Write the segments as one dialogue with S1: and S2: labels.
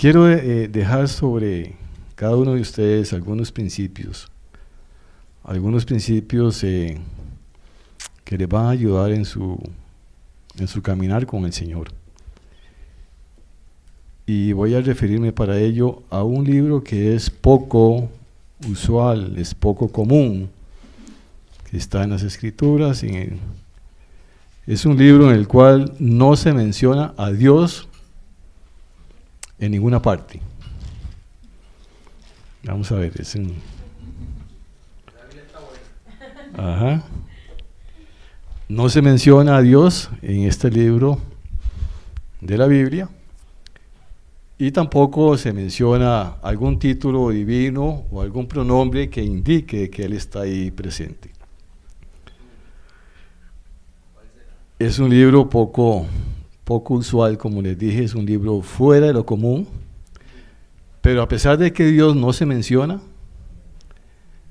S1: quiero dejar sobre cada uno de ustedes algunos principios que les van a ayudar en su caminar con el Señor. Y voy a referirme para ello a un libro que es poco usual, es poco común, que está en las Escrituras. Es un libro en el cual no se menciona a Dios en ninguna parte. Vamos a ver, Ajá. No se menciona a Dios en este libro de la Biblia, y tampoco se menciona algún título divino o algún pronombre que indique que Él está ahí presente. Es un libro poco usual, como les dije, es un libro fuera de lo común, pero a pesar de que Dios no se menciona,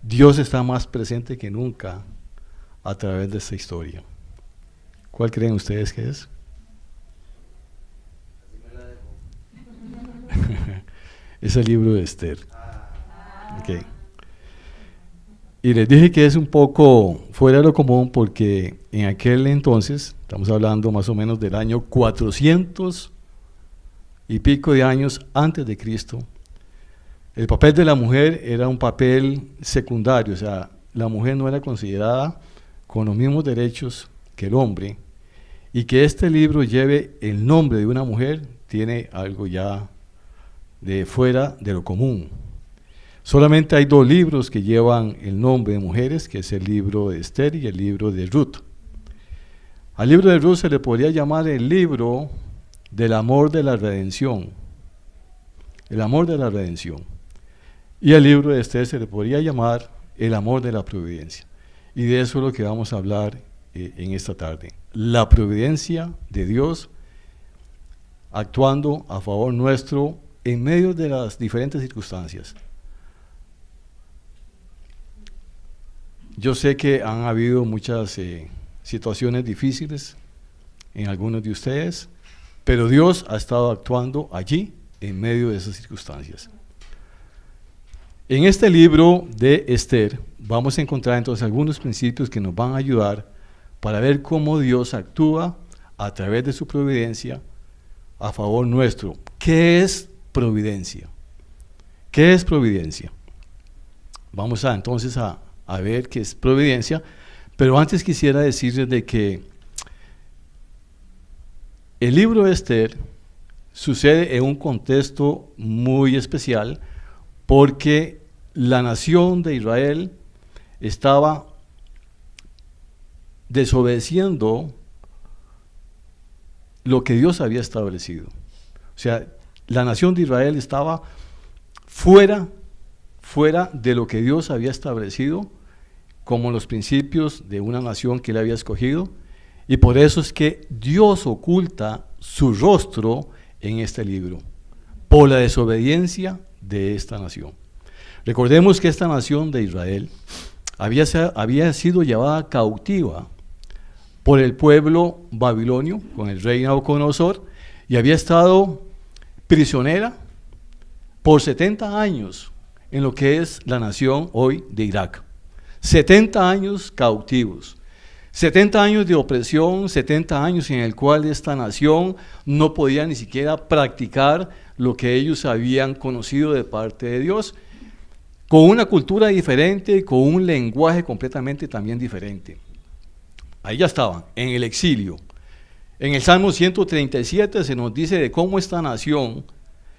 S1: Dios está más presente que nunca a través de esta historia. ¿Cuál creen ustedes que es? Es el libro de Esther. Okay. Y les dije que es un poco fuera de lo común porque en aquel entonces, estamos hablando más o menos del año 400 y pico de años antes de Cristo, el papel de la mujer era un papel secundario, o sea, la mujer no era considerada con los mismos derechos que el hombre, y que este libro lleve el nombre de una mujer tiene algo ya de fuera de lo común. Solamente hay 2 libros que llevan el nombre de mujeres, que es el libro de Esther y el libro de Ruth. Al libro de Ruth se le podría llamar el libro del amor de la redención, el amor de la redención. Y al libro de Esther se le podría llamar el amor de la providencia. Y de eso es lo que vamos a hablar en esta tarde. La providencia de Dios actuando a favor nuestro en medio de las diferentes circunstancias. Yo sé que han habido muchas situaciones difíciles en algunos de ustedes, pero Dios ha estado actuando allí en medio de esas circunstancias. En este libro de Esther vamos a encontrar entonces algunos principios que nos van a ayudar para ver cómo Dios actúa a través de su providencia a favor nuestro. ¿Qué es providencia? ¿Qué es providencia? Vamos entonces a ver qué es providencia, pero antes quisiera decirles de que el libro de Esther sucede en un contexto muy especial, porque la nación de Israel estaba desobedeciendo lo que Dios había establecido. O sea, la nación de Israel estaba fuera de lo que Dios había establecido como los principios de una nación que Él había escogido, y por eso es que Dios oculta su rostro en este libro, por la desobediencia de esta nación. Recordemos que esta nación de Israel había sido llevada cautiva por el pueblo babilonio, con el rey Nabucodonosor, y había estado prisionera por 70 años en lo que es la nación hoy de Irak. 70 años cautivos, 70 años de opresión, 70 años en el cual esta nación no podía ni siquiera practicar lo que ellos habían conocido de parte de Dios, con una cultura diferente, con un lenguaje completamente también diferente. Ahí ya estaban, en el exilio. En el Salmo 137 se nos dice de cómo esta nación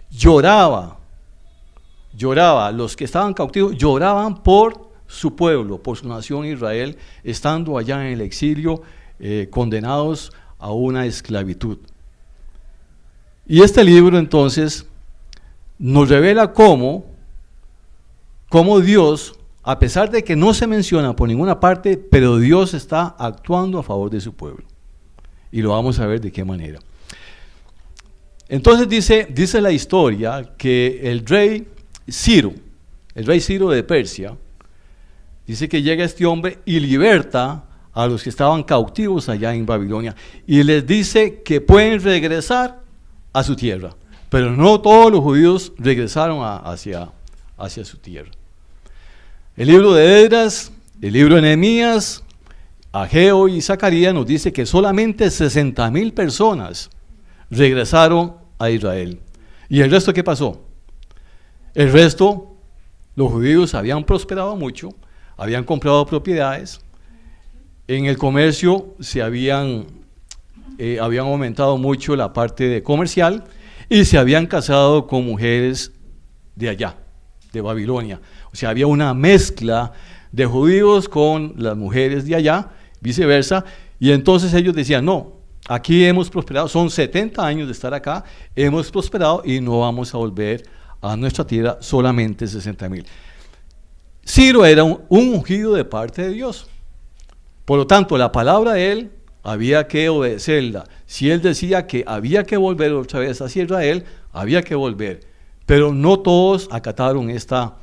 S1: lloraba, los que estaban cautivos lloraban por su pueblo, por su nación Israel, estando allá en el exilio, condenados a una esclavitud. Y este libro entonces nos revela cómo Dios, a pesar de que no se menciona por ninguna parte, pero Dios está actuando a favor de su pueblo. Y lo vamos a ver de qué manera. Entonces dice la historia que el rey Ciro de Persia, dice que llega este hombre y liberta a los que estaban cautivos allá en Babilonia, y les dice que pueden regresar a su tierra, pero no todos los judíos regresaron hacia su tierra. El libro de Esdras, el libro de Nehemías, Ageo y Zacarías nos dice que solamente 60,000 personas regresaron a Israel. ¿Y el resto qué pasó? El resto, los judíos habían prosperado mucho, habían comprado propiedades, en el comercio habían aumentado mucho la parte de comercial y se habían casado con mujeres de allá, de Babilonia. O sea, había una mezcla de judíos con las mujeres de allá, viceversa, y entonces ellos decían, no, aquí hemos prosperado, son 70 años de estar acá, hemos prosperado y no vamos a volver a nuestra tierra, solamente 60,000. Ciro era un ungido de parte de Dios. Por lo tanto, la palabra de él había que obedecerla. Si él decía que había que volver otra vez hacia Israel, había que volver. Pero no todos acataron esta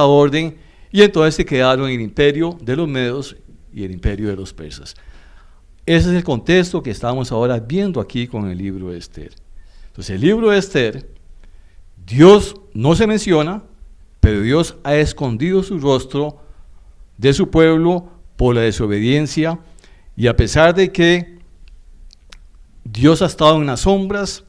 S1: orden y entonces se quedaron en el imperio de los medos y el imperio de los persas. Ese es el contexto que estamos ahora viendo aquí con el libro de Esther. Entonces, el libro de Esther, Dios no se menciona, pero Dios ha escondido su rostro de su pueblo por la desobediencia, y a pesar de que Dios ha estado en las sombras,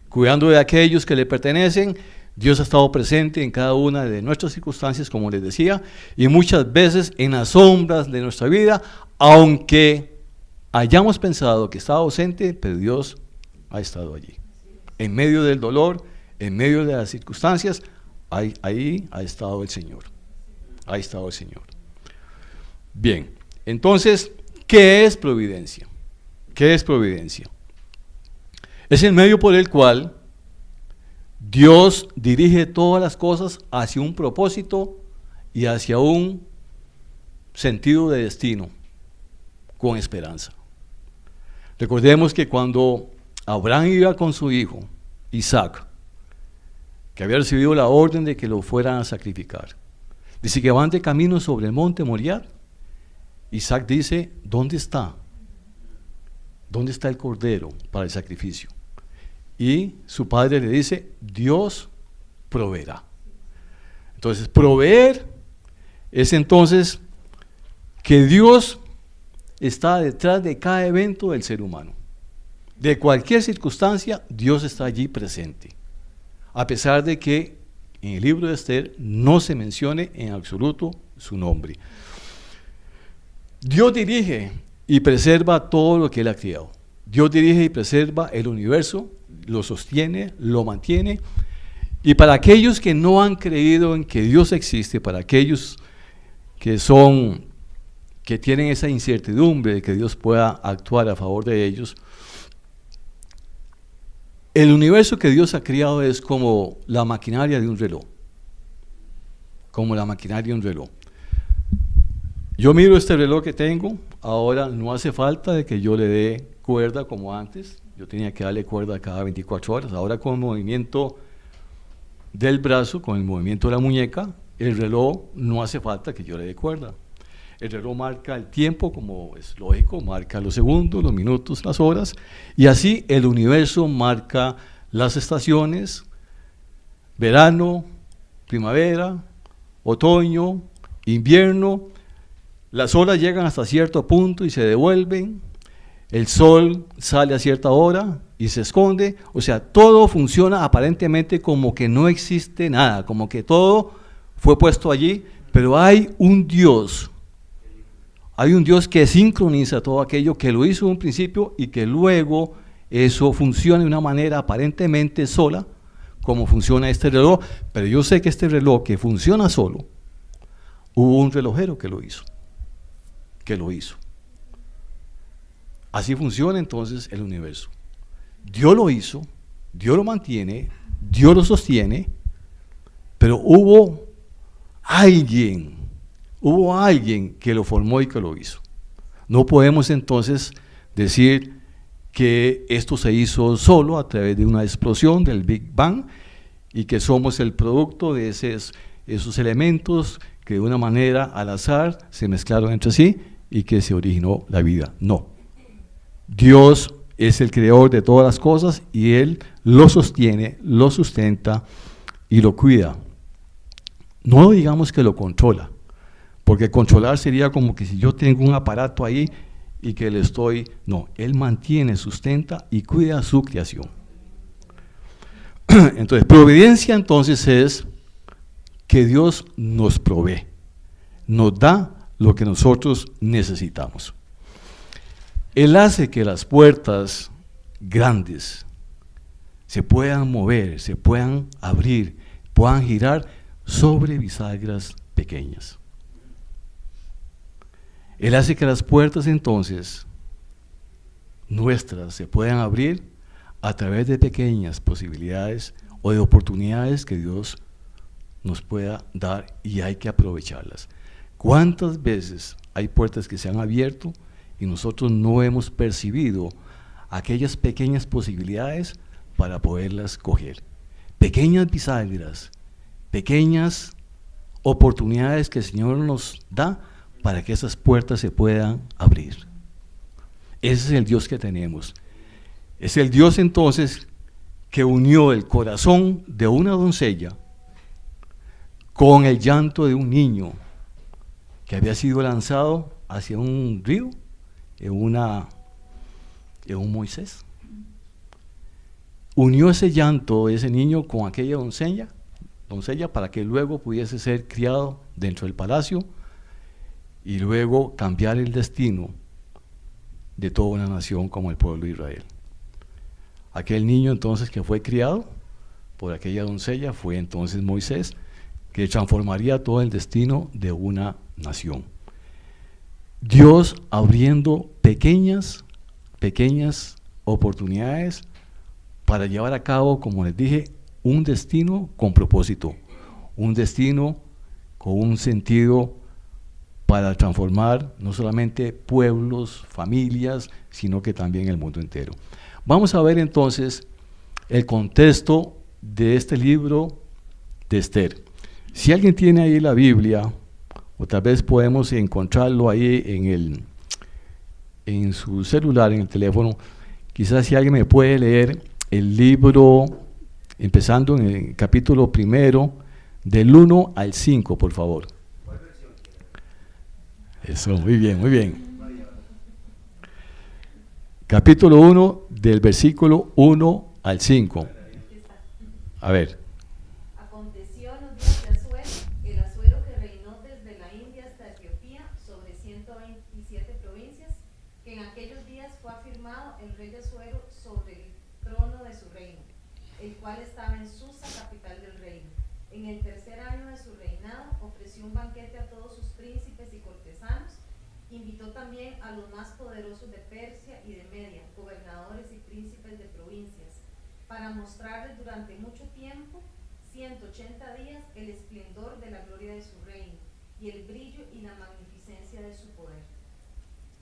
S1: cuidando de aquellos que le pertenecen, Dios ha estado presente en cada una de nuestras circunstancias, como les decía, y muchas veces en las sombras de nuestra vida, aunque hayamos pensado que estaba ausente, pero Dios ha estado allí. En medio del dolor, en medio de las circunstancias, ahí ha estado el Señor. Ahí ha estado el Señor. Bien, entonces, ¿qué es providencia? ¿Qué es providencia? Es el medio por el cual Dios dirige todas las cosas hacia un propósito y hacia un sentido de destino, con esperanza. Recordemos que cuando Abraham iba con su hijo, Isaac, que había recibido la orden de que lo fueran a sacrificar, dice que van de camino sobre el monte Moriah. Isaac dice, ¿dónde está? ¿Dónde está el cordero para el sacrificio? Y su padre le dice, Dios proveerá. Entonces, proveer es entonces que Dios está detrás de cada evento del ser humano. De cualquier circunstancia, Dios está allí presente. A pesar de que en el libro de Esther no se mencione en absoluto su nombre. Dios dirige y preserva todo lo que Él ha creado. Dios dirige y preserva el universo, lo sostiene, lo mantiene. Y para aquellos que no han creído en que Dios existe, para aquellos que tienen esa incertidumbre de que Dios pueda actuar a favor de ellos, el universo que Dios ha creado es como la maquinaria de un reloj. Como la maquinaria de un reloj. Yo miro este reloj que tengo, ahora no hace falta de que yo le dé cuerda como antes. Yo tenía que darle cuerda cada 24 horas. Ahora con el movimiento del brazo, con el movimiento de la muñeca, el reloj no hace falta que yo le dé cuerda. El reloj marca el tiempo, como es lógico, marca los segundos, los minutos, las horas, y así el universo marca las estaciones, verano, primavera, otoño, invierno. Las horas llegan hasta cierto punto y se devuelven, el sol sale a cierta hora y se esconde, o sea, todo funciona aparentemente como que no existe nada, como que todo fue puesto allí, pero hay un Dios que sincroniza todo aquello, que lo hizo en un principio y que luego eso funciona de una manera aparentemente sola, como funciona este reloj, pero yo sé que este reloj que funciona solo, hubo un relojero que lo hizo. Así funciona entonces el universo. Dios lo hizo, Dios lo mantiene, Dios lo sostiene, pero hubo alguien que lo formó y que lo hizo. No podemos entonces decir que esto se hizo solo a través de una explosión del Big Bang y que somos el producto de esos elementos que de una manera al azar se mezclaron entre sí y que se originó la vida. No. Dios es el creador de todas las cosas y Él lo sostiene, lo sustenta y lo cuida. No digamos que lo controla, porque controlar sería como que si yo tengo un aparato ahí y que le estoy... No, Él mantiene, sustenta y cuida su creación. Entonces, providencia entonces es que Dios nos provee, nos da lo que nosotros necesitamos. Él hace que las puertas grandes se puedan mover, se puedan abrir, puedan girar sobre bisagras pequeñas. Él hace que las puertas entonces nuestras se puedan abrir a través de pequeñas posibilidades o de oportunidades que Dios nos pueda dar y hay que aprovecharlas. ¿Cuántas veces hay puertas que se han abierto y nosotros no hemos percibido aquellas pequeñas posibilidades para poderlas coger? Pequeñas bisagras, pequeñas oportunidades que el Señor nos da para que esas puertas se puedan abrir. Ese es el Dios que tenemos. Es el Dios entonces que unió el corazón de una doncella con el llanto de un niño que había sido lanzado hacia un río en un Moisés. Unió ese llanto de ese niño con aquella doncella para que luego pudiese ser criado dentro del palacio y luego cambiar el destino de toda una nación como el pueblo de Israel. Aquel niño entonces que fue criado por aquella doncella fue entonces Moisés, que transformaría todo el destino de una nación. Dios abriendo pequeñas oportunidades para llevar a cabo, como les dije, un destino con propósito, un destino con un sentido para transformar no solamente pueblos, familias, sino que también el mundo entero. Vamos a ver entonces el contexto de este libro de Esther. Si alguien tiene ahí la Biblia, o tal vez podemos encontrarlo ahí en su celular, en el teléfono, quizás si alguien me puede leer el libro, empezando en el capítulo 1, del 1 al 5, por favor. Eso, muy bien, muy bien. Capítulo 1, del versículo 1 al 5. A ver.
S2: Aconteció en los días de Asuero, el Asuero que reinó desde la India hasta Etiopía sobre 127 provincias, que en aquellos días fue afirmado el rey Asuero sobre el trono de su reino, el cual estaba en Susa, capital del reino. En el tercer año de su reinado ofreció un banquete a todos sus príncipes y cortesanos, invitó también a los más poderosos de Persia y de Media, gobernadores y príncipes de provincias, para mostrarles durante mucho tiempo, 180 días, el esplendor de la gloria de su reino, y el brillo y la magnificencia de su poder.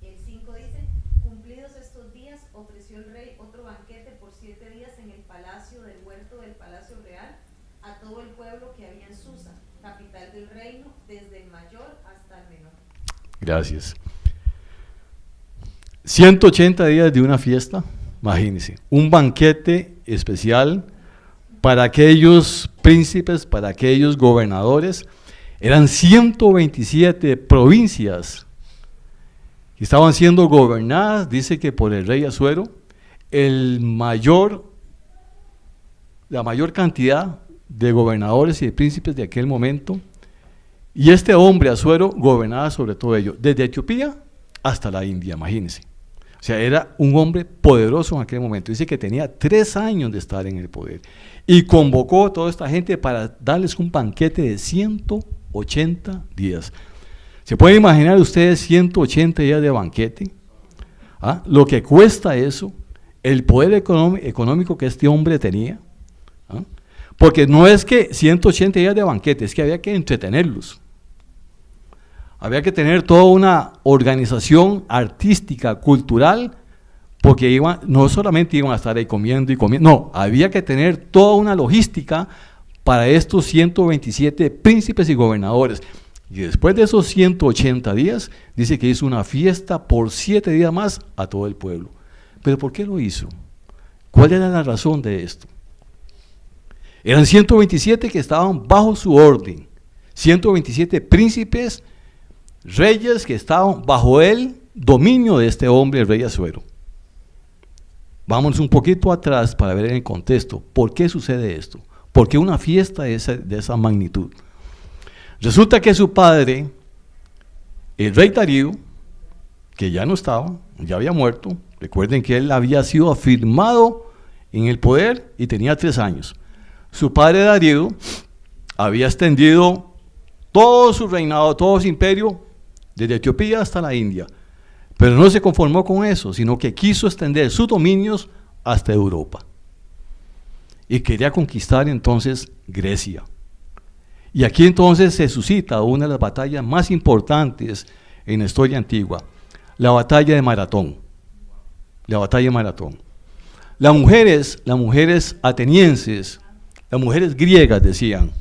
S2: El 5 dice: cumplidos estos días, ofreció el rey otro banquete por 7 días en el palacio del huerto del palacio real, a todo el pueblo que había en Susa, capital del reino, desde el mayor hasta el menor.
S1: Gracias. 180 días de una fiesta, imagínense, un banquete especial para aquellos príncipes, para aquellos gobernadores. Eran 127 provincias que estaban siendo gobernadas, dice que por el rey Asuero, la mayor cantidad de gobernadores y de príncipes de aquel momento. Y este hombre, Asuero, gobernaba sobre todo ello, desde Etiopía hasta la India, imagínense. O sea, era un hombre poderoso en aquel momento. Dice que tenía 3 años de estar en el poder. Y convocó a toda esta gente para darles un banquete de 180 días. ¿Se pueden imaginar ustedes 180 días de banquete? ¿Ah? Lo que cuesta eso, el poder económico que este hombre tenía. ¿Ah? Porque no es que 180 días de banquete, es que había que entretenerlos. Había que tener toda una organización artística, cultural, porque no solamente iban a estar ahí comiendo y comiendo, no, había que tener toda una logística para estos 127 príncipes y gobernadores. Y después de esos 180 días, dice que hizo una fiesta por 7 días más a todo el pueblo. ¿Pero por qué lo hizo? ¿Cuál era la razón de esto? Eran 127 que estaban bajo su orden, 127 príncipes, reyes que estaban bajo el dominio de este hombre, el rey Asuero. Vamos un poquito atrás para ver en el contexto, ¿por qué sucede esto? ¿Por qué una fiesta de esa magnitud? Resulta que su padre, el rey Darío, que ya no estaba, ya había muerto, recuerden que él había sido afirmado en el poder y tenía 3 años. Su padre Darío había extendido todo su reinado, todo su imperio, desde Etiopía hasta la India. Pero no se conformó con eso, sino que quiso extender sus dominios hasta Europa. Y quería conquistar entonces Grecia. Y aquí entonces se suscita una de las batallas más importantes en la historia antigua, la batalla de Maratón. La batalla de Maratón. Las mujeres atenienses, las mujeres griegas decían,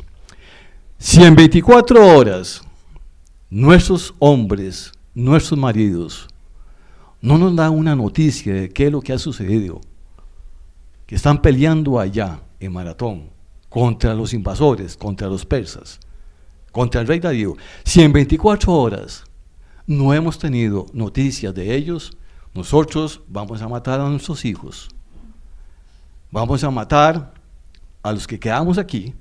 S1: si en 24 horas nuestros hombres, nuestros maridos, no nos dan una noticia de qué es lo que ha sucedido, que están peleando allá en Maratón contra los invasores, contra los persas, contra el rey Darío, si en 24 horas no hemos tenido noticias de ellos, nosotros vamos a matar a nuestros hijos, vamos a matar a los que quedamos aquí,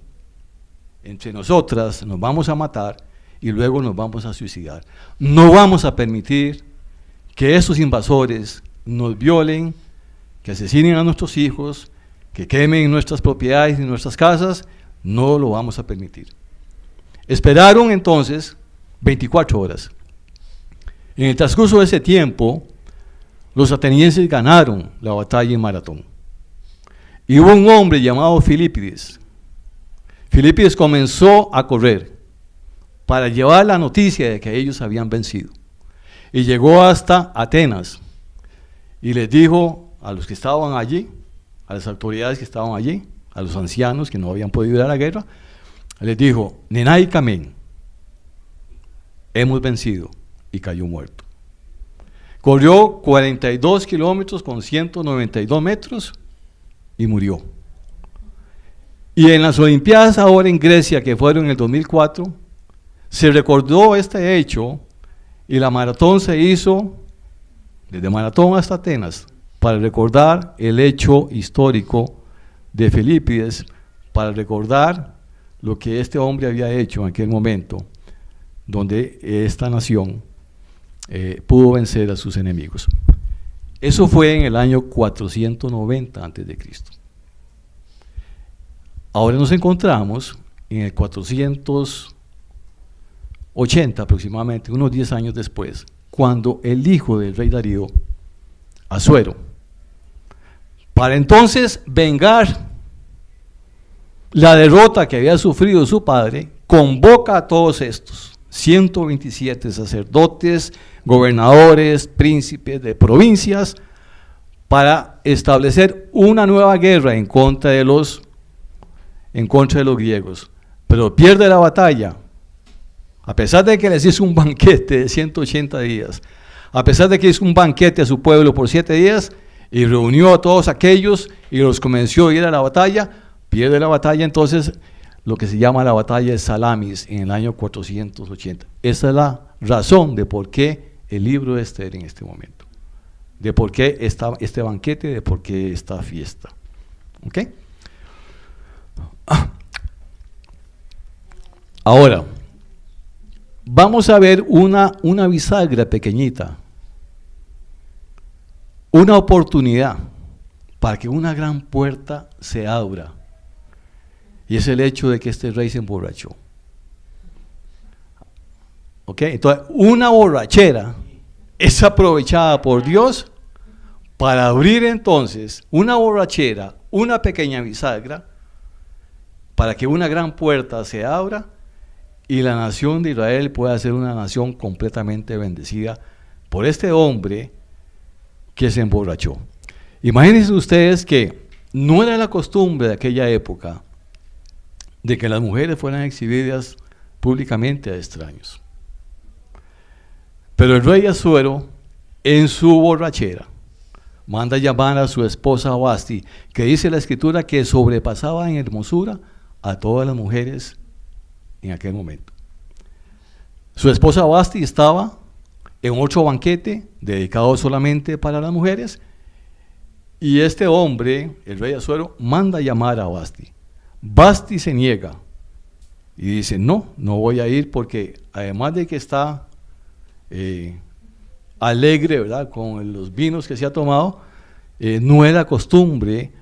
S1: entre nosotras nos vamos a matar y luego nos vamos a suicidar. No vamos a permitir que esos invasores nos violen, que asesinen a nuestros hijos, que quemen nuestras propiedades y nuestras casas, no lo vamos a permitir. Esperaron entonces 24 horas. En el transcurso de ese tiempo, los atenienses ganaron la batalla en Maratón. Y hubo un hombre llamado Filipides. Filipides comenzó a correr para llevar la noticia de que ellos habían vencido. Y llegó hasta Atenas y les dijo a los que estaban allí, a las autoridades que estaban allí, a los ancianos que no habían podido ir a la guerra, les dijo, Nenai Kamen, hemos vencido, y cayó muerto. Corrió 42 kilómetros con 192 metros y murió. Y en las Olimpiadas ahora en Grecia, que fueron en el 2004, se recordó este hecho y la maratón se hizo desde Maratón hasta Atenas para recordar el hecho histórico de Filipides, para recordar lo que este hombre había hecho en aquel momento, donde esta nación pudo vencer a sus enemigos. Eso fue en el año 490 a.C. Ahora nos encontramos en el 480 aproximadamente, unos 10 años después, cuando el hijo del rey Darío, Asuero, para entonces vengar la derrota que había sufrido su padre, convoca a todos estos 127 sacerdotes, gobernadores, príncipes de provincias, para establecer una nueva guerra en contra de los griegos. Pero pierde la batalla, a pesar de que les hizo un banquete de 180 días, a pesar de que hizo un banquete a su pueblo por 7 días, y reunió a todos aquellos y los convenció a ir a la batalla, pierde la batalla entonces, lo que se llama la batalla de Salamis en el año 480. Esa es la razón de por qué el libro de Esther en este momento, de por qué este banquete, de por qué esta fiesta. ¿Ok? Ahora, vamos a ver una bisagra pequeñita, una oportunidad para que una gran puerta se abra. Y es el hecho de que este rey se emborrachó. ¿Ok? Entonces, una borrachera es aprovechada por Dios para abrir entonces una borrachera, una pequeña bisagra, para que una gran puerta se abra y la nación de Israel pueda ser una nación completamente bendecida por este hombre que se emborrachó. Imagínense ustedes que no era la costumbre de aquella época de que las mujeres fueran exhibidas públicamente a extraños. Pero el rey Asuero, en su borrachera, manda llamar a su esposa Vasti, que dice la escritura que sobrepasaba en hermosura a todas las mujeres en aquel momento. Su esposa Vasti estaba en otro banquete dedicado solamente para las mujeres, y este hombre, el rey Asuero, manda llamar a Vasti. Vasti se niega y dice, no voy a ir, porque además de que está alegre, ¿verdad?, con los vinos que se ha tomado, no era costumbre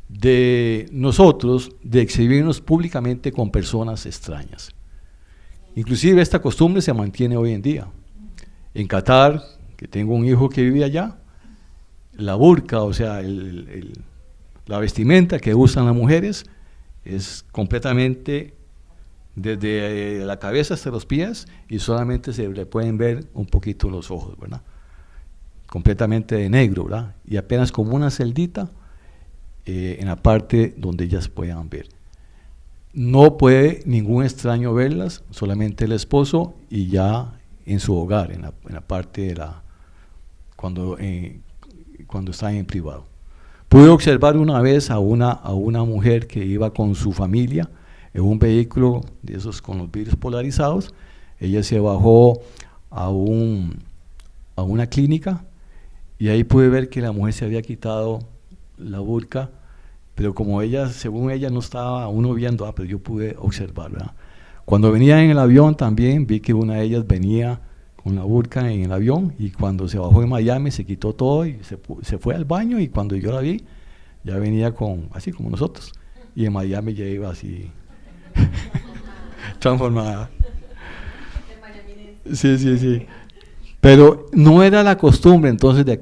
S1: de nosotros de exhibirnos públicamente con personas extrañas. Inclusive esta costumbre se mantiene hoy en día. En Qatar, que tengo un hijo que vive allá, la burka, o sea, la vestimenta que usan las mujeres es completamente desde la cabeza hasta los pies, y solamente se le pueden ver un poquito los ojos, ¿verdad? Completamente de negro, ¿verdad? Y apenas como una celdita en la parte donde ellas puedan ver. No puede ningún extraño verlas, solamente el esposo, y ya en su hogar, en la parte de cuando están en privado. Pude observar una vez a una mujer que iba con su familia en un vehículo de esos con los vidrios polarizados. Ella se bajó a una clínica, y ahí pude ver que la mujer se había quitado la burka, pero como ella, según ella, no estaba uno viendo, pero yo pude observar, ¿verdad? Cuando venía en el avión también vi que una de ellas venía con la burka en el avión, y cuando se bajó en Miami se quitó todo y se fue al baño, y cuando yo la vi ya venía así como nosotros, y en Miami ya iba así transformada. Sí. Pero no era la costumbre entonces de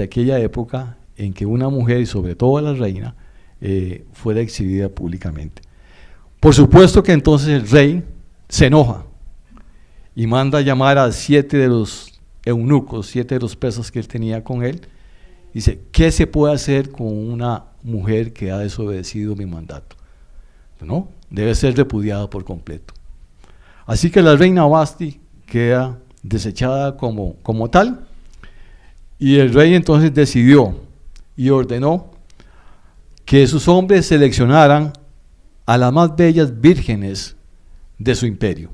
S1: aquella época en que una mujer, y sobre todo la reina, fuera exhibida públicamente. Por supuesto que entonces el rey se enoja y manda a llamar a 7 de los eunucos, 7 de los persas que él tenía con él. Dice, ¿qué se puede hacer con una mujer que ha desobedecido mi mandato? No, debe ser repudiada por completo. Así que la reina Vasti queda desechada como tal, y el rey entonces decidió y ordenó que sus hombres seleccionaran a las más bellas vírgenes de su imperio.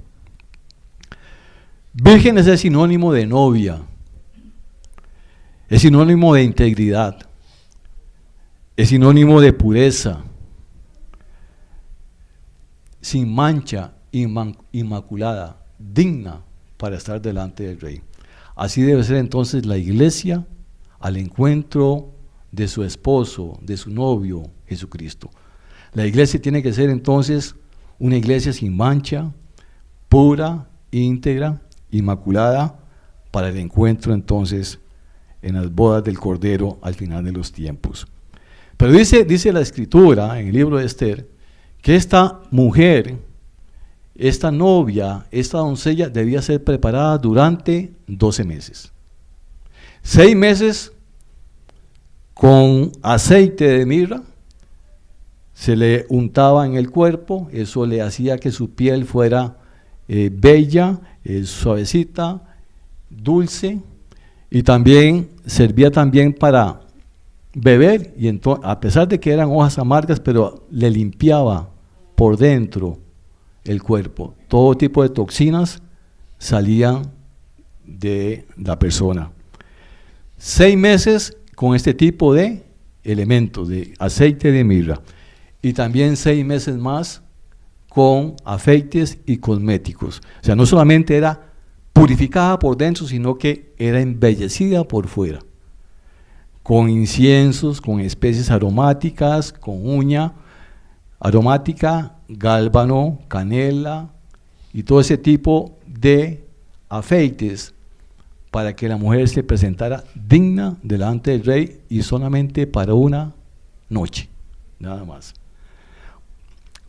S1: Vírgenes es sinónimo de novia, es sinónimo de integridad, es sinónimo de pureza, sin mancha, inmaculada, digna para estar delante del rey. Así debe ser entonces la iglesia al encuentro de su esposo, de su novio, Jesucristo. La iglesia tiene que ser entonces una iglesia sin mancha, pura, íntegra, inmaculada, para el encuentro entonces en las bodas del Cordero al final de los tiempos. Pero dice la Escritura en el libro de Esther que esta mujer, esta novia, esta doncella debía ser preparada durante 12 meses. 6 meses con aceite de mirra, se le untaba en el cuerpo, eso le hacía que su piel fuera bella, suavecita, dulce, y también servía también para beber, y a pesar de que eran hojas amargas, pero le limpiaba por dentro el cuerpo. Todo tipo de toxinas salían de la persona. 6 meses con este tipo de elementos, de aceite de mirra, y también 6 meses más con afeites y cosméticos. O sea, no solamente era purificada por dentro, sino que era embellecida por fuera, con inciensos, con especies aromáticas, con uña aromática, gálbano, canela y todo ese tipo de afeites para que la mujer se presentara digna delante del rey, y solamente para una noche, nada más.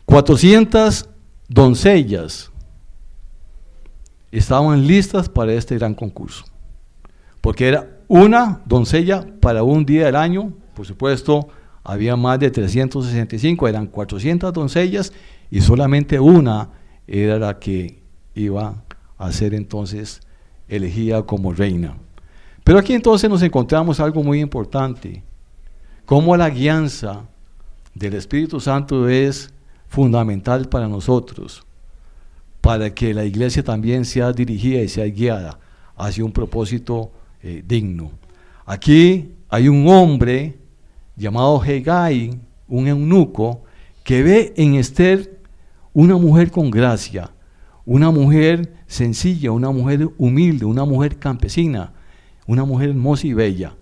S1: 400 doncellas estaban listas para este gran concurso, porque era una doncella para un día del año. Por supuesto, había más de 365, eran 400 doncellas, y solamente una era la que iba a ser entonces elegida como reina. Pero aquí entonces nos encontramos algo muy importante, cómo la guianza del Espíritu Santo es fundamental para nosotros, para que la iglesia también sea dirigida y sea guiada hacia un propósito digno. Aquí hay un hombre llamado Hegai, un eunuco, que ve en Esther una mujer con gracia, una mujer sencilla, una mujer humilde, una mujer campesina, una mujer hermosa y bella.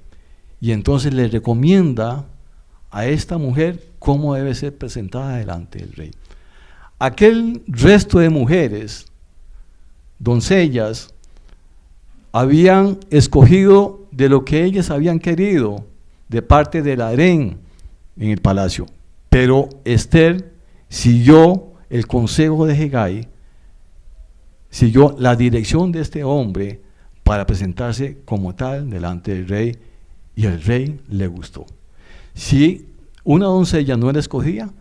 S1: Y entonces le recomienda a esta mujer cómo debe ser presentada delante del rey. Aquel resto de mujeres, doncellas, habían escogido de lo que ellas habían querido de parte del harén en el palacio, pero Esther siguió el consejo de Hegai, siguió la dirección de este hombre para presentarse como tal delante del rey, y el rey le gustó. Si una doncella no era escogida,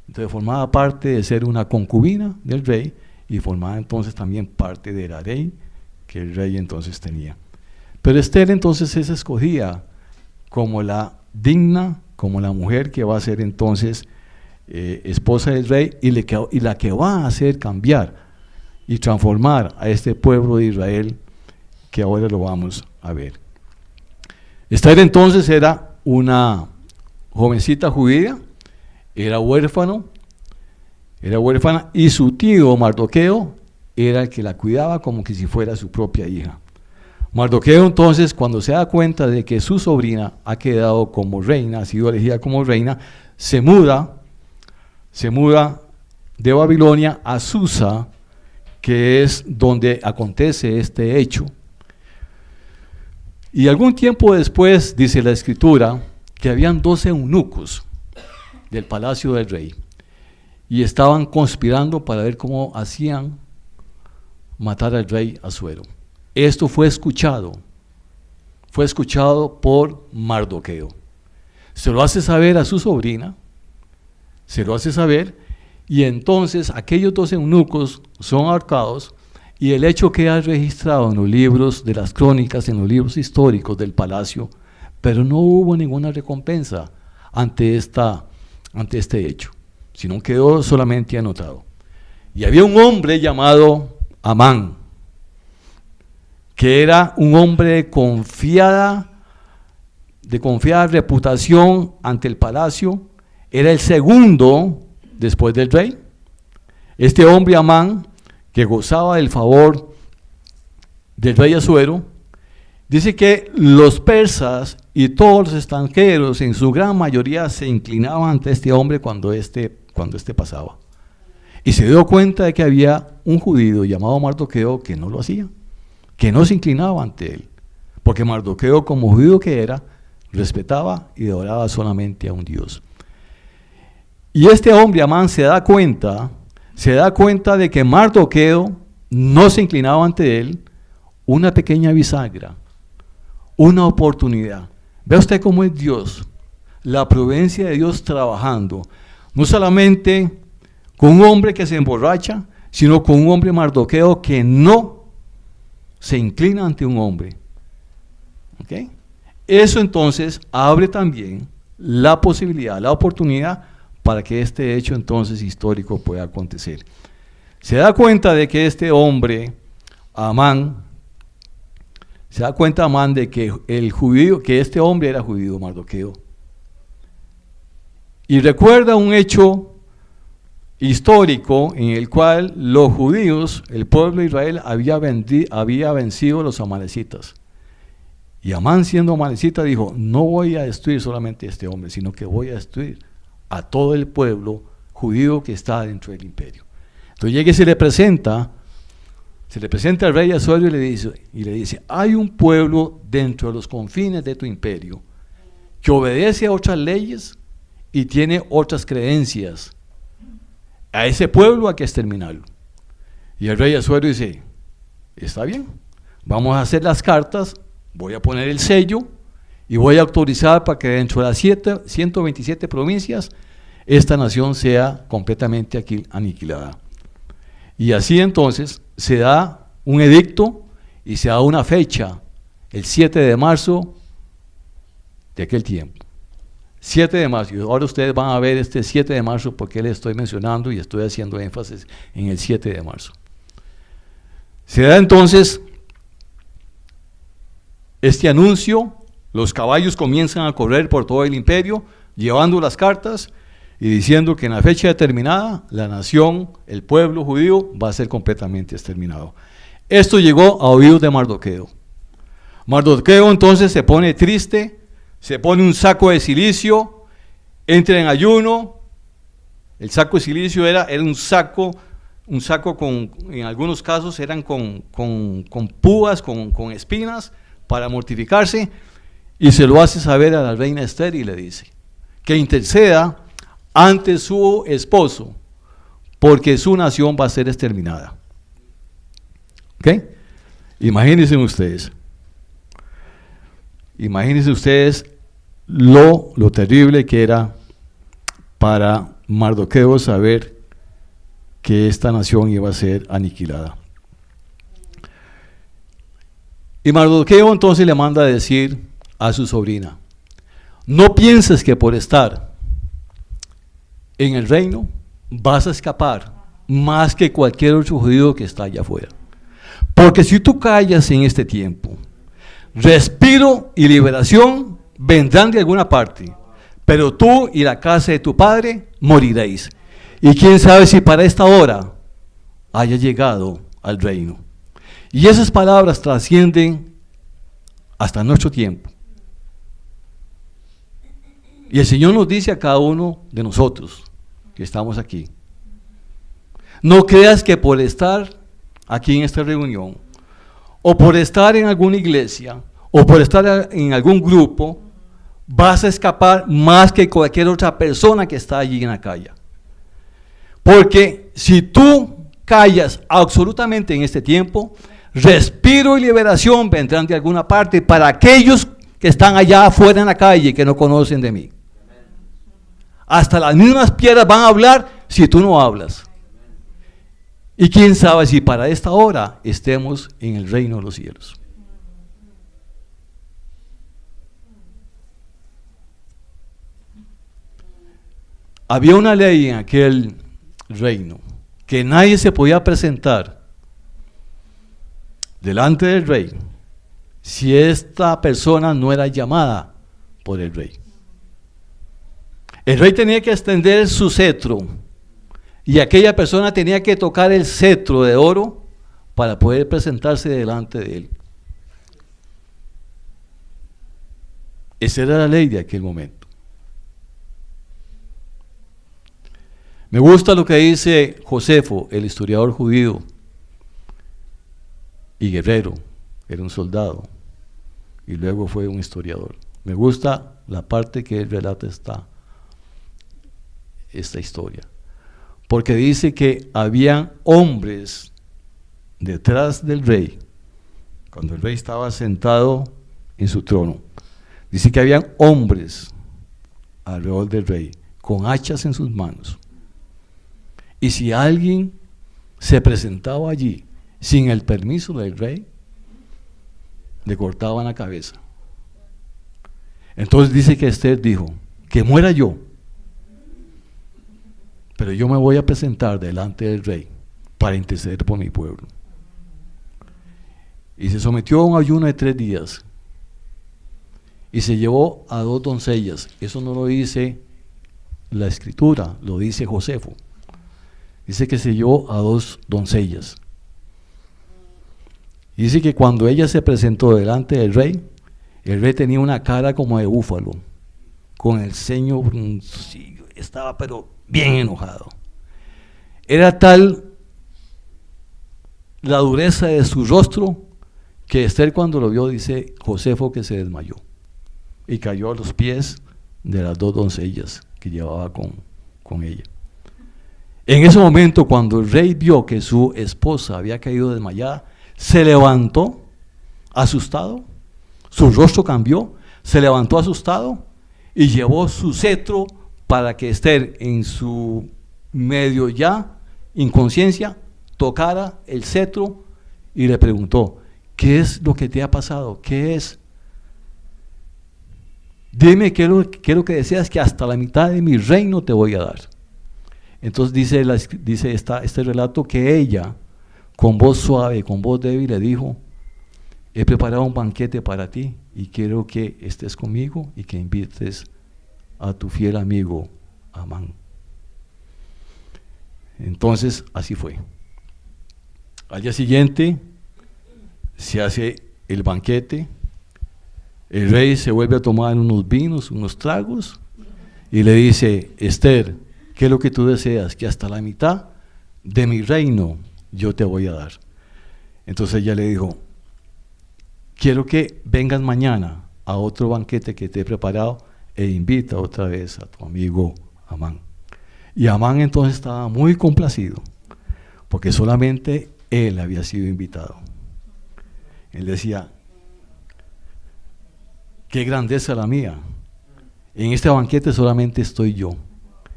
S1: entonces formaba parte de ser una concubina del rey y formaba entonces también parte del harén que el rey entonces tenía. Pero Esther entonces es escogida como la digna, como la mujer que va a ser entonces esposa del rey y la que va a hacer cambiar y transformar a este pueblo de Israel, que ahora lo vamos a ver. Esther entonces era una jovencita judía, era huérfana, y su tío Mardoqueo era el que la cuidaba como que si fuera su propia hija. Mardoqueo entonces, cuando se da cuenta de que su sobrina ha quedado como reina, ha sido elegida como reina, se muda de Babilonia a Susa, que es donde acontece este hecho. Y algún tiempo después, dice la escritura, que habían 12 eunucos del palacio del rey, y estaban conspirando para ver cómo hacían matar al rey Asuero. Esto fue escuchado por Mardoqueo. Se lo hace saber a su sobrina, y entonces aquellos 12 eunucos son ahorcados, y el hecho queda registrado en los libros de las crónicas, en los libros históricos del palacio, pero no hubo ninguna recompensa ante este hecho, sino quedó solamente anotado. Y había un hombre llamado Amán, que era un hombre de confiada reputación ante el palacio, era el segundo después del rey. Este hombre Amán, que gozaba del favor del rey Asuero, dice que los persas y todos los extranjeros en su gran mayoría se inclinaban ante este hombre cuando este pasaba. Y se dio cuenta de que había un judío llamado Mardoqueo que no lo hacía, que no se inclinaba ante él, porque Mardoqueo, como judío que era, respetaba y adoraba solamente a un Dios. Y este hombre, Amán, se da cuenta de que Mardoqueo no se inclinaba ante él, una pequeña bisagra, una oportunidad. Vea usted cómo es Dios, la providencia de Dios trabajando, no solamente con un hombre que se emborracha, sino con un hombre Mardoqueo que no se inclina ante un hombre. ¿Okay? Eso entonces abre también la posibilidad, la oportunidad para que este hecho entonces histórico pueda acontecer. Se da cuenta de que este hombre, Amán, de que este hombre era judío, Mardoqueo. Y recuerda un hecho histórico en el cual los judíos, el pueblo de Israel, había vencido a los amalecitas. Y Amán, siendo amalecita, dijo: no voy a destruir solamente a este hombre, sino que voy a destruir a todo el pueblo judío que está dentro del imperio. Entonces llega y se le presenta al rey Asuero y le dice: hay un pueblo dentro de los confines de tu imperio que obedece a otras leyes y tiene otras creencias. A ese pueblo hay que exterminarlo. Y el rey Asuero dice: está bien, vamos a hacer las cartas, voy a poner el sello y voy a autorizar para que dentro de las 127 provincias esta nación sea completamente aniquilada. Y así entonces se da un edicto y se da una fecha el 7 de marzo de aquel tiempo. 7 de marzo, y ahora ustedes van a ver este 7 de marzo porque les estoy mencionando y estoy haciendo énfasis en el 7 de marzo. Se da entonces este anuncio, los caballos comienzan a correr por todo el imperio, llevando las cartas y diciendo que en la fecha determinada la nación, el pueblo judío va a ser completamente exterminado. Esto llegó a oídos de Mardoqueo. Mardoqueo entonces se pone triste, se pone un saco de silicio, entra en ayuno. El saco de silicio era un saco con, en algunos casos eran con púas, con espinas para mortificarse, y se lo hace saber a la reina Esther y le dice que interceda ante su esposo porque su nación va a ser exterminada. ¿Ok? Imagínense ustedes lo terrible que era para Mardoqueo saber que esta nación iba a ser aniquilada. Y Mardoqueo entonces le manda a decir a su sobrina: no pienses que por estar en el reino vas a escapar más que cualquier otro judío que está allá afuera. Porque si tú callas en este tiempo, respiro y liberación vendrán de alguna parte, pero tú y la casa de tu padre moriréis. Y quién sabe si para esta hora haya llegado al reino. Y esas palabras trascienden hasta nuestro tiempo. Y el Señor nos dice a cada uno de nosotros que estamos aquí: no creas que por estar aquí en esta reunión, o por estar en alguna iglesia, o por estar en algún grupo, vas a escapar más que cualquier otra persona que está allí en la calle. Porque si tú callas absolutamente en este tiempo, respiro y liberación vendrán de alguna parte para aquellos que están allá afuera en la calle que no conocen de mí. Hasta las mismas piedras van a hablar si tú no hablas. Y quién sabe si para esta hora estemos en el reino de los cielos. Había una ley en aquel reino que nadie se podía presentar delante del rey si esta persona no era llamada por el rey. El rey tenía que extender su cetro y aquella persona tenía que tocar el cetro de oro para poder presentarse delante de él. Esa era la ley de aquel momento. Me gusta lo que dice Josefo, el historiador judío y guerrero. Era un soldado y luego fue un historiador. Me gusta la parte que él relata esta historia, porque dice que habían hombres detrás del rey, cuando el rey estaba sentado en su trono. Dice que habían hombres alrededor del rey, con hachas en sus manos. Y si alguien se presentaba allí sin el permiso del rey, le cortaban la cabeza. Entonces dice que Esther dijo: que muera yo, pero yo me voy a presentar delante del rey para interceder por mi pueblo. Y se sometió a un ayuno de 3 días. Y se llevó a 2 doncellas. Eso no lo dice la escritura, lo dice Josefo. Dice que se llevó a 2 doncellas. Y dice que cuando ella se presentó delante del rey, el rey tenía una cara como de búfalo, con el ceño fruncido, estaba pero bien enojado. Era tal la dureza de su rostro que Esther, cuando lo vio, dice Josefo, que se desmayó y cayó a los pies de las 2 doncellas que llevaba con ella. En ese momento, cuando el rey vio que su esposa había caído desmayada, se levantó asustado, su rostro cambió, se levantó asustado y llevó su cetro para que Esther, en su medio ya inconsciencia, tocara el cetro y le preguntó: ¿Qué es lo que te ha pasado? ¿Qué es? Dime qué es lo que deseas, que hasta la mitad de mi reino te voy a dar. Entonces dice este relato que ella, con voz suave, con voz débil, le dijo: he preparado un banquete para ti y quiero que estés conmigo y que invites a tu fiel amigo Amán. Entonces así fue. Al día siguiente se hace el banquete, el rey se vuelve a tomar unos vinos, unos tragos, y le dice: Esther, ¿qué es lo que tú deseas? Que hasta la mitad de mi reino yo te voy a dar. Entonces ella le dijo: quiero que vengas mañana a otro banquete que te he preparado e invita otra vez a tu amigo Amán. Y Amán entonces estaba muy complacido, porque solamente él había sido invitado. Él decía: qué grandeza la mía, en este banquete solamente estoy yo,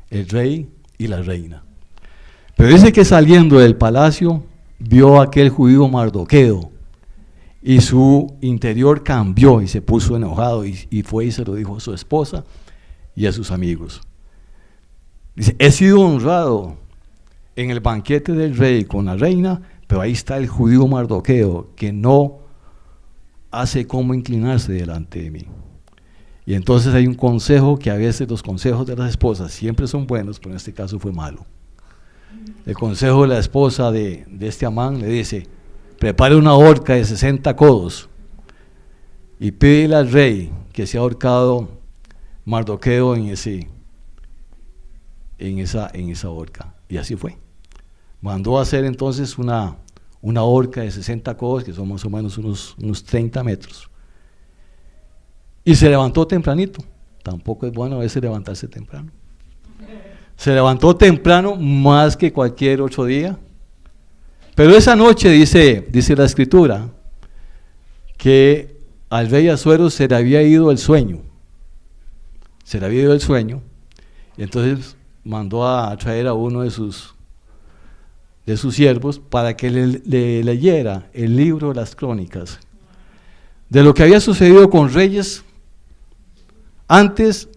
S1: el rey y la reina. Pero dice que saliendo del palacio vio a aquel judío Mardoqueo y su interior cambió y se puso enojado y fue y se lo dijo a su esposa y a sus amigos. Dice: he sido honrado en el banquete del rey con la reina, pero ahí está el judío Mardoqueo que no hace como inclinarse delante de mí. Y entonces hay un consejo, que a veces los consejos de las esposas siempre son buenos, pero en este caso fue malo. El consejo de la esposa de este Amán le dice: prepare una horca de 60 codos y pídele al rey que sea ahorcado Mardoqueo en esa horca. Y así fue. Mandó a hacer entonces una horca de 60 codos, que son más o menos unos 30 metros. Y se levantó tempranito. Tampoco es bueno a veces levantarse temprano. Se levantó temprano más que cualquier otro día. Pero esa noche dice la escritura que al rey Asuero se le había ido el sueño. Se le había ido el sueño. Y entonces mandó a traer a uno de sus siervos para que le leyera el libro de las crónicas de lo que había sucedido con reyes antes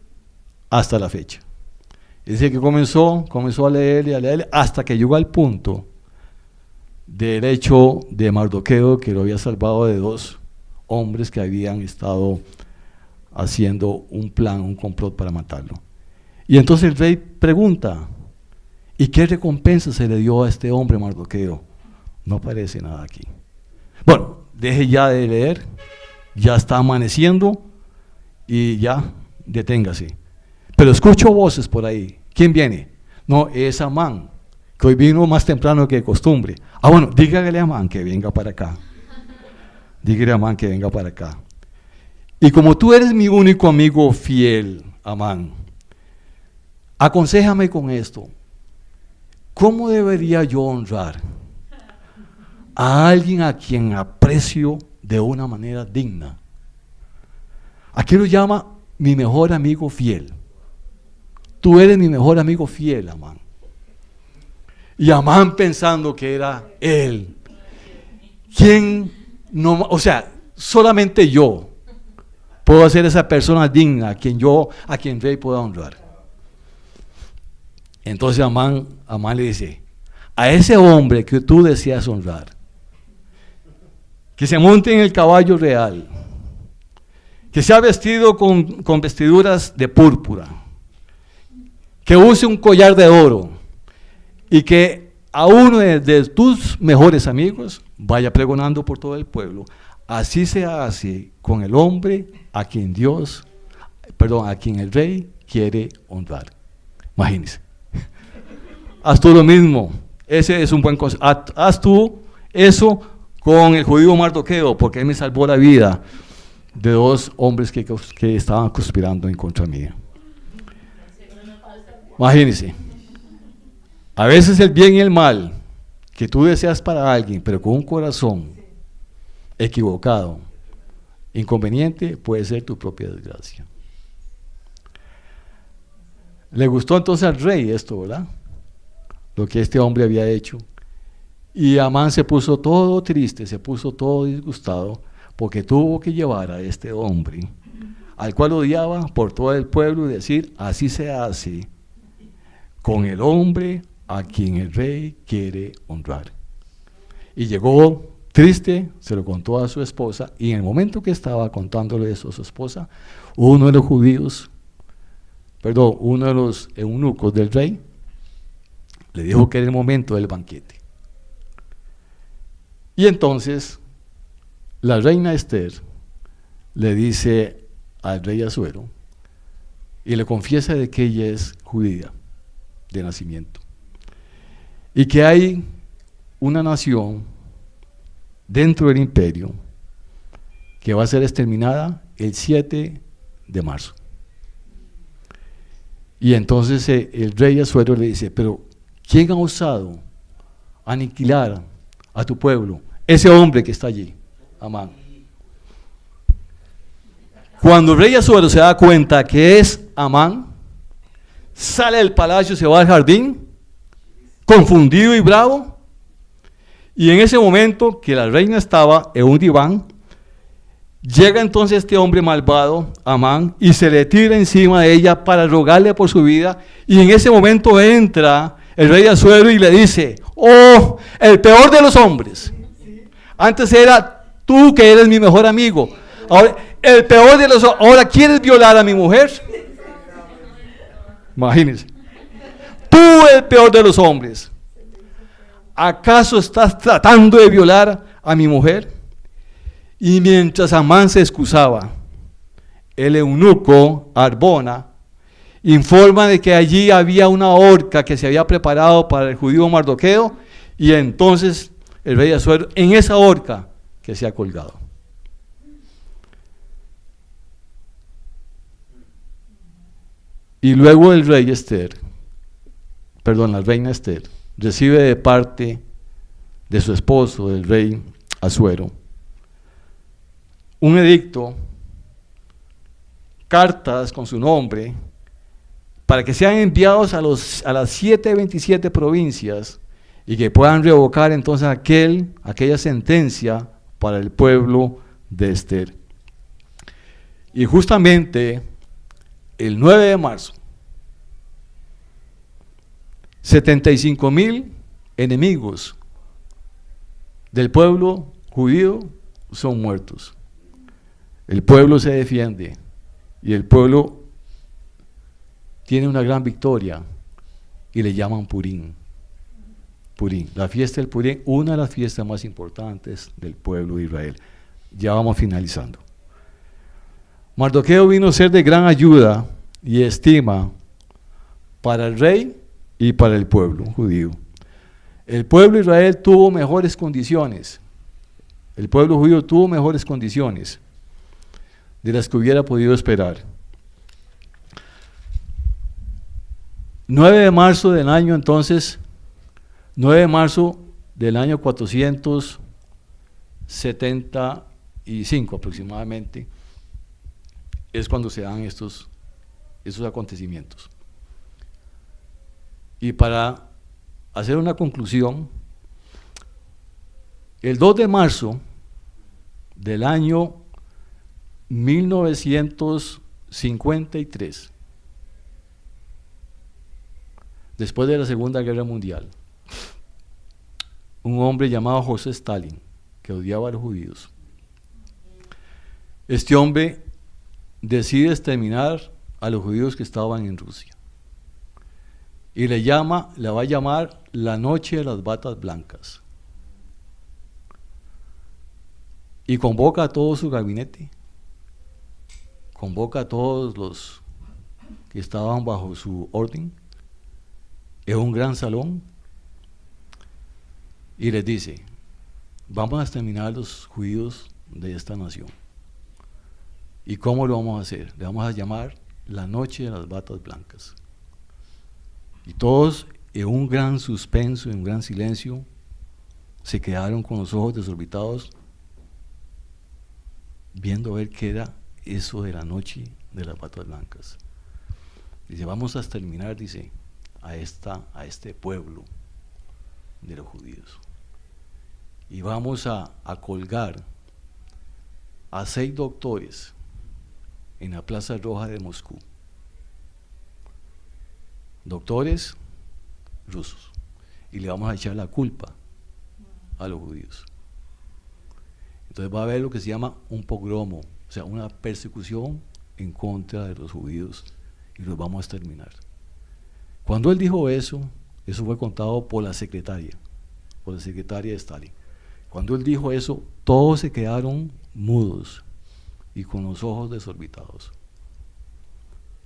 S1: hasta la fecha. Dice que comenzó a leer y a leer hasta que llegó al punto del hecho de Mardoqueo, que lo había salvado de 2 hombres que habían estado haciendo un plan, un complot para matarlo. Y entonces el rey pregunta: ¿y qué recompensa se le dio a este hombre Mardoqueo? No aparece nada aquí. Bueno, deje ya de leer, ya está amaneciendo y ya, deténgase. Pero escucho voces por ahí. ¿Quién viene? No, es Amán, que hoy vino más temprano que de costumbre. Bueno, dígale a Amán que venga para acá. Dígale a Amán que venga para acá. Y como tú eres mi único amigo fiel, Amán, aconséjame con esto. ¿Cómo debería yo honrar a alguien a quien aprecio de una manera digna? Aquí lo llama mi mejor amigo fiel. Tú eres mi mejor amigo fiel, Amán. Y Amán, pensando que era él. ¿Quién no? O sea, solamente yo puedo ser esa persona digna a quien rey pueda honrar. Entonces Amán le dice: a ese hombre que tú deseas honrar, que se monte en el caballo real, que sea vestido con vestiduras de púrpura, que use un collar de oro, y que a uno de tus mejores amigos vaya pregonando por todo el pueblo. Así se hace con el hombre a quien el rey quiere honrar. Imagínense. Haz tú lo mismo. Ese es un buen consejo. Haz tú eso con el judío Mardoqueo, porque él me salvó la vida de 2 hombres que estaban conspirando en contra mía. Imagínense. A veces el bien y el mal que tú deseas para alguien, pero con un corazón equivocado, inconveniente, puede ser tu propia desgracia. Le gustó entonces al rey esto, ¿verdad? Lo que este hombre había hecho. Y Amán se puso todo triste, se puso todo disgustado, porque tuvo que llevar a este hombre, al cual odiaba por todo el pueblo, y decir, así se hace con el hombre a quien el rey quiere honrar. Y llegó triste, se lo contó a su esposa, y en el momento que estaba contándole eso a su esposa, uno de los eunucos del rey, le dijo que era el momento del banquete. Y entonces, la reina Esther le dice al rey Asuero, y le confiesa de que ella es judía de nacimiento, y que hay una nación dentro del imperio que va a ser exterminada el 7 de marzo. Y entonces el rey Asuero le dice, pero ¿quién ha osado aniquilar a tu pueblo? Ese hombre que está allí, Amán. Cuando el rey Asuero se da cuenta que es Amán, sale del palacio, se va al jardín, confundido y bravo, y en ese momento que la reina estaba en un diván, llega entonces este hombre malvado, Amán, y se le tira encima de ella para rogarle por su vida, y en ese momento entra el rey Asuero y le dice, oh, el peor de los hombres, antes era tú que eres mi mejor amigo, ahora el peor de los hombres, ahora quieres violar a mi mujer. Imagínense, tú el peor de los hombres, ¿acaso estás tratando de violar a mi mujer? Y mientras Amán se excusaba, el eunuco Arbona informa de que allí había una horca que se había preparado para el judío Mardoqueo, y entonces el rey Asuero en esa horca que se ha colgado. Y luego el rey la reina Esther, recibe de parte de su esposo, el rey Asuero, un edicto, cartas con su nombre, para que sean enviados a las 727 provincias y que puedan revocar entonces aquella sentencia para el pueblo de Esther. Y justamente el 9 de marzo, 75,000 enemigos del pueblo judío son muertos. El pueblo se defiende y el pueblo tiene una gran victoria y le llaman Purim. Purim, la fiesta del Purim, una de las fiestas más importantes del pueblo de Israel. Ya vamos finalizando. Mardoqueo vino a ser de gran ayuda y estima para el rey y para el pueblo judío. El pueblo de Israel tuvo mejores condiciones. El pueblo judío tuvo mejores condiciones de las que hubiera podido esperar. 9 de marzo del año entonces, 9 de marzo del año 475 aproximadamente, es cuando se dan estos acontecimientos. Y para hacer una conclusión, el 2 de marzo del año 1953, después de la Segunda Guerra Mundial, un hombre llamado José Stalin, que odiaba a los judíos, este hombre decide exterminar a los judíos que estaban en Rusia y la va a llamar la Noche de las Batas Blancas, y convoca a todo su gabinete, convoca a todos los que estaban bajo su orden en un gran salón y les dice: vamos a exterminar a los judíos de esta nación. ¿Y cómo lo vamos a hacer? Le vamos a llamar la Noche de las Batas Blancas. Y todos, en un gran suspenso, en un gran silencio, se quedaron con los ojos desorbitados viendo a ver qué era eso de la Noche de las Batas Blancas. Dice: vamos a exterminar, dice, a este pueblo de los judíos. y vamos a colgar a 6 doctores en la Plaza Roja de Moscú. Doctores rusos. Y le vamos a echar la culpa a los judíos. Entonces va a haber lo que se llama un pogromo, o sea, una persecución en contra de los judíos, y los vamos a exterminar. Cuando él dijo eso fue contado por la secretaria de Stalin. Cuando él dijo eso, todos se quedaron mudos y con los ojos desorbitados.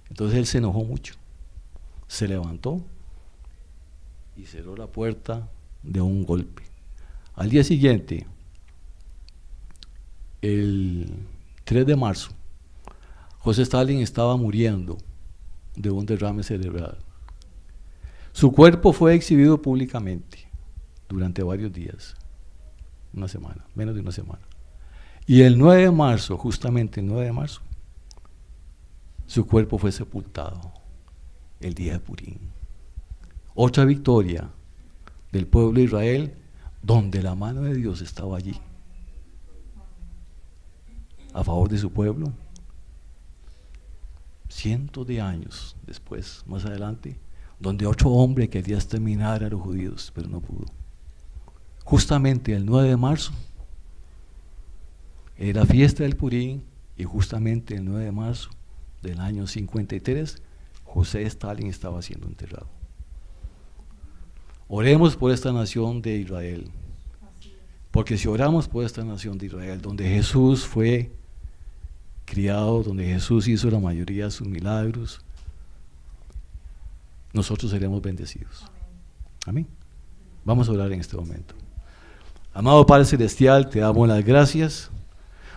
S1: Entonces él se enojó mucho, se levantó y cerró la puerta de un golpe. Al día siguiente, el 3 de marzo, José Stalin estaba muriendo de un derrame cerebral. Su cuerpo fue exhibido públicamente durante varios días, una semana, menos de una semana. Y el 9 de marzo, justamente el 9 de marzo, su cuerpo fue sepultado, el día de Purim. Otra victoria del pueblo de Israel, donde la mano de Dios estaba allí, a favor de su pueblo. Cientos de años después, más adelante, donde otro hombre quería exterminar a los judíos, pero no pudo. Justamente el 9 de marzo, era fiesta del Purim, y justamente el 9 de marzo del año 53, José Stalin estaba siendo enterrado. Oremos por esta nación de Israel, porque si oramos por esta nación de Israel, donde Jesús fue criado, donde Jesús hizo la mayoría de sus milagros, nosotros seremos bendecidos. Amén. Vamos a orar en este momento. Amado Padre Celestial, te damos las gracias,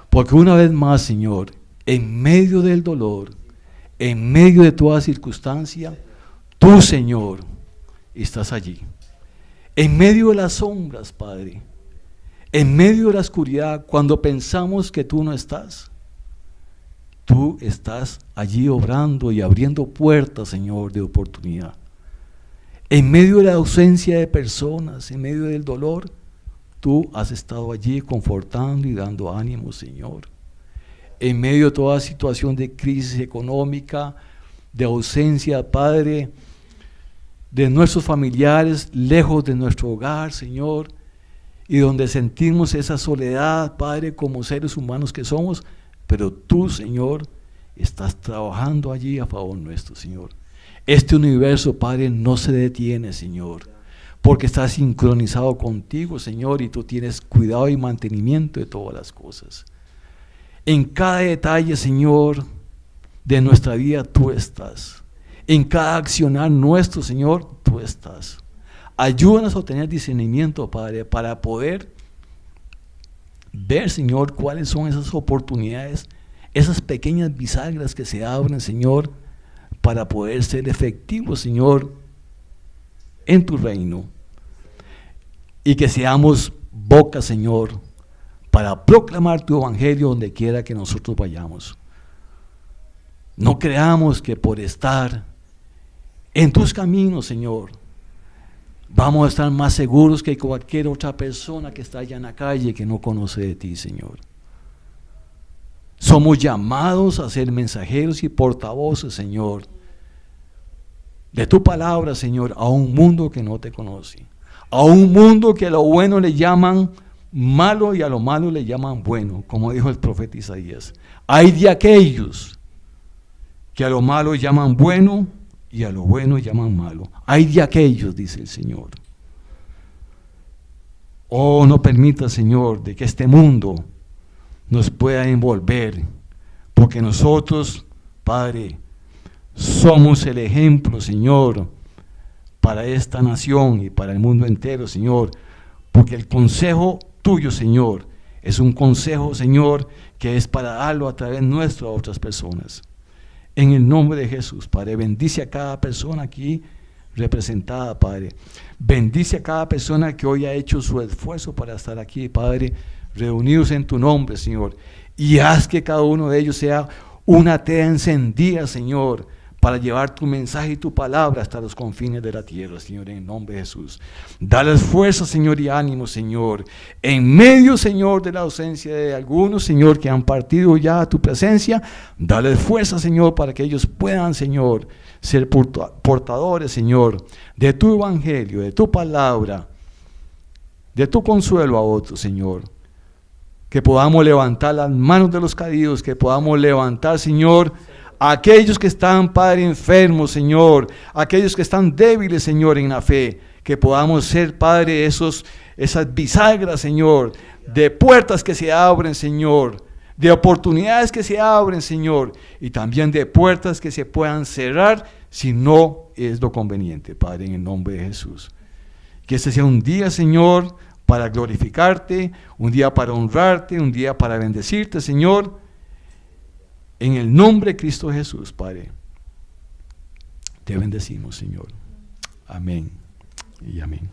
S1: porque una vez más, Señor, en medio del dolor, en medio de toda circunstancia, tú, Señor, estás allí. En medio de las sombras, Padre, en medio de la oscuridad, cuando pensamos que tú no estás, tú estás allí obrando y abriendo puertas, Señor, de oportunidad. En medio de la ausencia de personas, en medio del dolor, tú has estado allí confortando y dando ánimo, Señor. En medio de toda situación de crisis económica, de ausencia, Padre, de nuestros familiares, lejos de nuestro hogar, Señor, y donde sentimos esa soledad, Padre, como seres humanos que somos, pero tú, Señor, estás trabajando allí a favor nuestro, Señor. Este universo, Padre, no se detiene, Señor, porque está sincronizado contigo, Señor, y tú tienes cuidado y mantenimiento de todas las cosas. En cada detalle, Señor, de nuestra vida, tú estás. En cada accionar nuestro, Señor, tú estás. Ayúdanos a tener discernimiento, Padre, para poder ver, Señor, cuáles son esas oportunidades, esas pequeñas bisagras que se abren, Señor, para poder ser efectivos, Señor, en tu reino. Y que seamos boca, Señor, para proclamar tu evangelio donde quiera que nosotros vayamos. No creamos que por estar en tus caminos, Señor, vamos a estar más seguros que cualquier otra persona que está allá en la calle que no conoce de ti, Señor. Somos llamados a ser mensajeros y portavoces, Señor, de tu palabra, Señor, a un mundo que no te conoce, a un mundo que a lo bueno le llaman malo y a lo malo le llaman bueno, como dijo el profeta Isaías. Hay de aquellos que a lo malo llaman bueno y a lo bueno llaman malo. Hay de aquellos, dice el Señor. Oh, no permita, Señor, de que este mundo nos pueda envolver, porque nosotros, Padre, somos el ejemplo, Señor, para esta nación y para el mundo entero, Señor, porque el consejo tuyo, Señor, es un consejo, Señor, que es para darlo a través nuestro a otras personas. En el nombre de Jesús, Padre, bendice a cada persona aquí representada, Padre. Bendice a cada persona que hoy ha hecho su esfuerzo para estar aquí, Padre, reunidos en tu nombre, Señor. Y haz que cada uno de ellos sea una tea encendida, Señor, para llevar tu mensaje y tu palabra hasta los confines de la tierra, Señor, en el nombre de Jesús. Dales fuerza, Señor, y ánimo, Señor. En medio, Señor, de la ausencia de algunos, Señor, que han partido ya a tu presencia, dales fuerza, Señor, para que ellos puedan, Señor, ser portadores, Señor, de tu evangelio, de tu palabra, de tu consuelo a otros, Señor. Que podamos levantar las manos de los caídos, que podamos levantar, Señor, a aquellos que están, Padre, enfermos, Señor, aquellos que están débiles, Señor, en la fe, que podamos ser, Padre, esas bisagras, Señor, de puertas que se abren, Señor, de oportunidades que se abren, Señor, y también de puertas que se puedan cerrar si no es lo conveniente, Padre, en el nombre de Jesús. Que este sea un día, Señor, para glorificarte, un día para honrarte, un día para bendecirte, Señor, en el nombre de Cristo Jesús, Padre. Te bendecimos, Señor. Amén y amén.